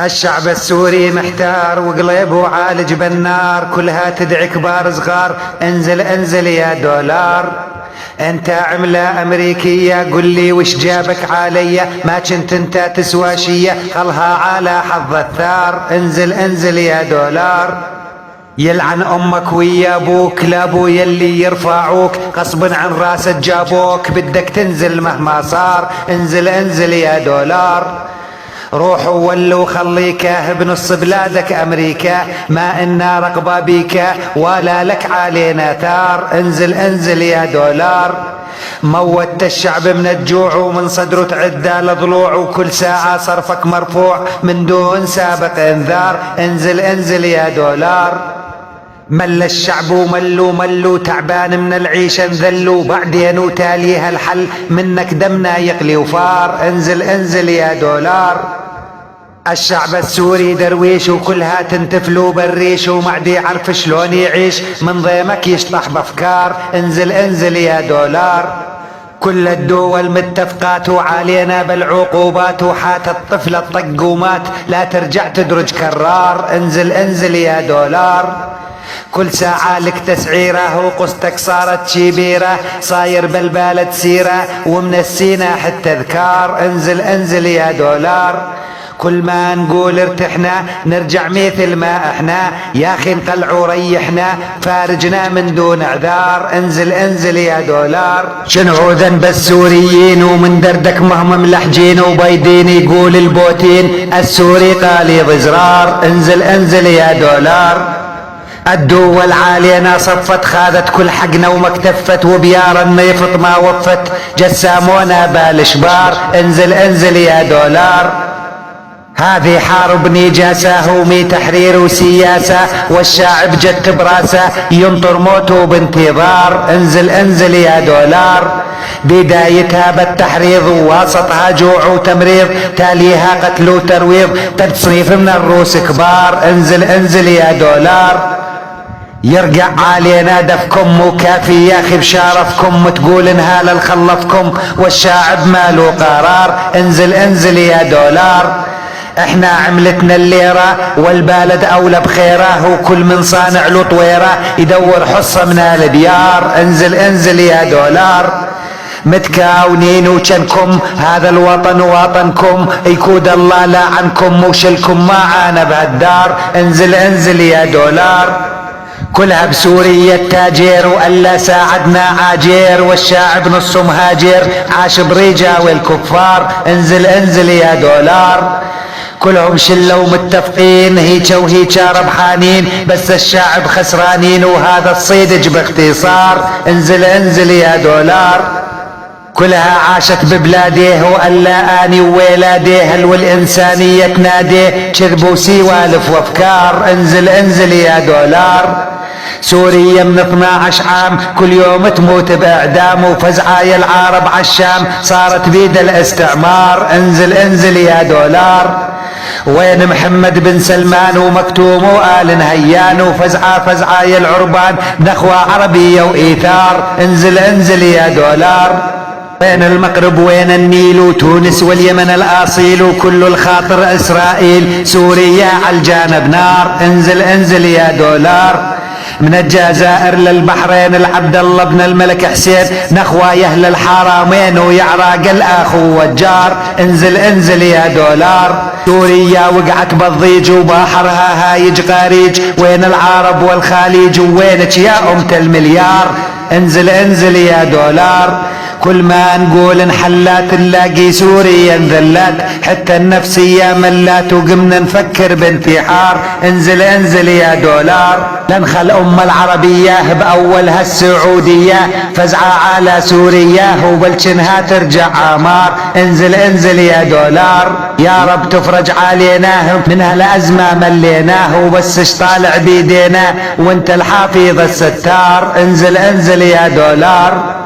الشعب السوري محتار وقلبه عالج بالنار، كلها تدعي كبار صغار انزل انزل يا دولار. انت عملة امريكية قل لي وش جابك عليا، ما كنت انت تسوى شية خلها على حظ الثار، انزل انزل يا دولار. يلعن امك ويا ابوك لابو يلي يرفعوك غصبا عن راسك جابوك، بدك تنزل مهما صار انزل انزل يا دولار. روح وولو خليكه بنص بلادك امريكا، ما إنا رقبة بيكا ولا لك علينا ثار، انزل انزل يا دولار. موت الشعب من الجوع ومن صدره تعدى لضلوع، وكل ساعة صرفك مرفوع من دون سابق انذار، انزل انزل يا دولار. مل الشعب وملوا تعبان من العيشة انذلوا، بعدين وتاليها الحل منك دمنا يقلي وفار، انزل انزل يا دولار. الشعب السوري درويش وكلها تنتفلوا بالريش، ومعدي يعرف شلون يعيش من ضيمك يشطح بافكار، انزل انزل يا دولار. كل الدول متفقات وعلينا بالعقوبات، وحات الطفل الطق ومات لا ترجع تدرج كرار، انزل انزل يا دولار. كل ساعة لك تسعيره وقصتك صارت شبيرة، صاير بالبلد سيرة ومن السينا حتى ذكار، انزل انزل يا دولار. كل ما نقول ارتحنا نرجع مثل ما احنا، يا اخي انقلعوا ريحنا فارجنا من دون اعذار، انزل انزل يا دولار. شنو ذنب السوريين ومن دردك مهم ملحجين وبيدين يقول البوتين السوري قالي زرار، انزل انزل يا دولار. الدول علينا صفت خاذت كل حقنا ومكتفت، وبيار النيفط ما وفت جسامونا بالشبار، انزل انزل يا دولار. هذه حرب نجاسة ومي تحرير وسياسة، والشعب جت براسه ينطر موته بانتظار، انزل انزل يا دولار. بدايتها بالتحريض وواسطها جوع وتمريض، تاليها قتل وترويض تصنيف من الروس كبار، انزل انزل يا دولار. يرجع علينا دفكم وكافي يا اخي بشارفكم، تقول انها للخلفكم والشعب ماله قرار، انزل انزل يا دولار. احنا عملتنا الليرة والبلد اولى بخيره، وكل من صانع له طويره يدور حصة من الديار، انزل انزل يا دولار. متكاونين وشنكم هذا الوطن وطنكم، يكود الله لا عنكم وشلكم معانا بهالدار، انزل انزل يا دولار. كلها بسوريا التاجر وألا ساعدنا عاجر، والشعب نصه مهاجر عاش بريجا والكفار، انزل انزل يا دولار. كلهم شلوا متفقين هيجا وهيجا ربحانين، بس الشعب خسرانين وهذا الصيدج باختصار، انزل انزل يا دولار. كلها عاشت ببلاديه وألا آني وولاديه، هل والإنسانية تناديه كذب وسوالف وافكار، انزل انزل يا دولار. سوريا من 12 عام كل يوم تموت باعدام، وفزعايا العرب عالشام صارت بيد الاستعمار، انزل انزل يا دولار. وين محمد بن سلمان ومكتوم وآل نهيان، وفزعايا العربان نخوة عربية وإيثار، انزل انزل يا دولار. وين المغرب وين النيل وتونس واليمن الأصيل، وكل الخاطر إسرائيل سوريا عالجانب نار، انزل انزل يا دولار. من الجزائر للبحرين العبد الله بن الملك حسين نخوة يهل الحرمين ويعراق الأخ والجار، انزل انزل يا دولار. سوريا وقعت بالضيج وبحرها هايج غريج، وين العرب والخليج وينك يا أمة المليار، انزل انزل يا دولار. كل ما نقول انحلات نلاقي سوريا انذلات، حتى النفسية ملات وقمنا نفكر بانتحار، انزل انزل يا دولار. لنخل الأمة العربية بأولها السعودية فزعة على سوريا وبلشنها ترجع عمار، انزل انزل يا دولار. يا رب تفرج علينا من هالأزمة مليناه، وبس طالع بيدينا وانت الحافظ الستار، انزل انزل يا دولار.